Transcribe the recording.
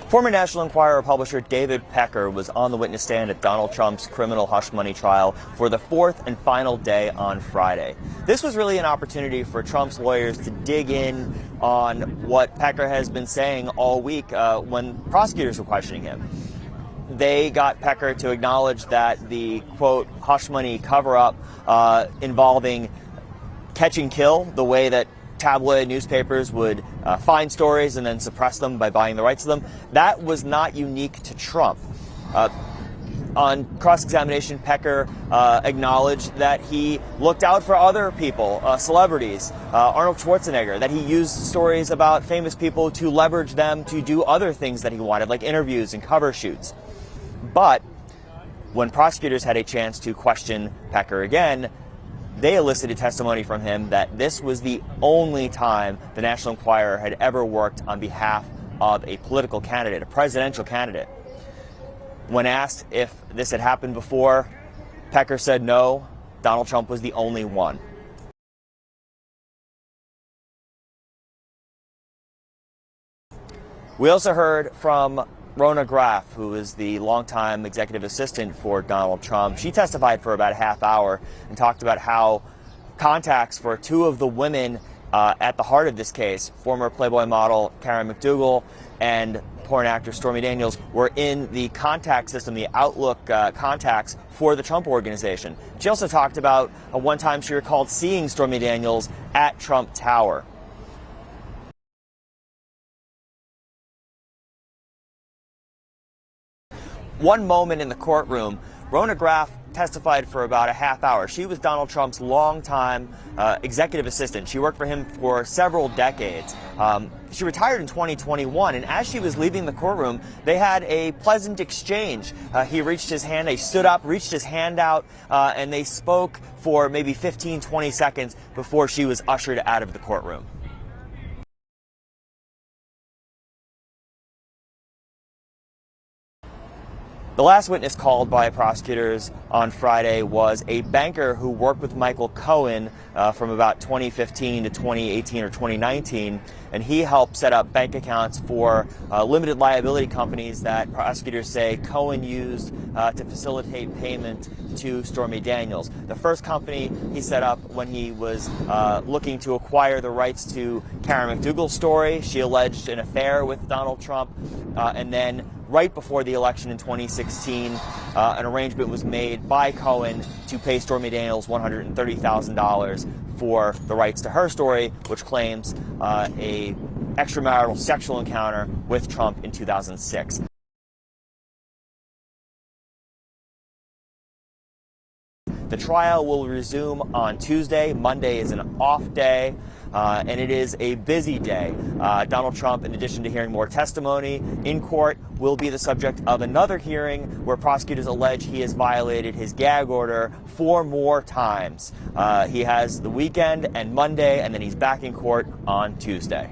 Former National Enquirer publisher David Pecker was on the witness stand at Donald Trump's criminal hush money trial for the fourth and final day on Friday. This was really an opportunity for Trump's lawyers to dig in on what Pecker has been saying all week when prosecutors were questioning him. They got Pecker to acknowledge that the, quote, hush money cover-up involving catch and kill, the way that tabloid newspapers would find stories and then suppress them by buying the rights to them, that was not unique to Trump. On cross-examination, Pecker acknowledged that he looked out for other people, celebrities, Arnold Schwarzenegger, that he used stories about famous people to leverage them to do other things that he wanted, like interviews and cover shoots. But when prosecutors had a chance to question Pecker again, they elicited testimony from him that this was the only time the National Enquirer had ever worked on behalf of a political candidate, a presidential candidate. When asked if this had happened before, Pecker said no, Donald Trump was the only one. We also heard from Rona Graff, who is the longtime executive assistant for Donald Trump. She testified for about a half hour and talked about how contacts for two of the women at the heart of this case, former Playboy model Karen McDougal and porn actor Stormy Daniels, were in the contact system, the Outlook contacts for the Trump organization. She also talked about one time she recalled seeing Stormy Daniels at Trump Tower. One moment in the courtroom, Rona Graff testified for about a half hour. She was Donald Trump's longtime executive assistant. She worked for him for several decades. She retired in 2021, and as she was leaving the courtroom, they had a pleasant exchange. He reached his hand, they stood up, reached his hand out, and they spoke for maybe 15, 20 seconds before she was ushered out of the courtroom. The last witness called by prosecutors on Friday was a banker who worked with Michael Cohen from about 2015 to 2018 or 2019, and he helped set up bank accounts for limited liability companies that prosecutors say Cohen used to facilitate payment to Stormy Daniels. The first company he set up when he was looking to acquire the rights to Karen McDougal's story. She alleged an affair with Donald Trump, and then right before the election in 2016, an arrangement was made by Cohen to pay Stormy Daniels $130,000 for the rights to her story, which claims a extramarital sexual encounter with Trump in 2006. The trial will resume on Tuesday. Monday is an off day, and it is a busy day. Donald Trump, in addition to hearing more testimony in court, will be the subject of another hearing where prosecutors allege he has violated his gag order 4 more times. He has the weekend and Monday, and then he's back in court on Tuesday.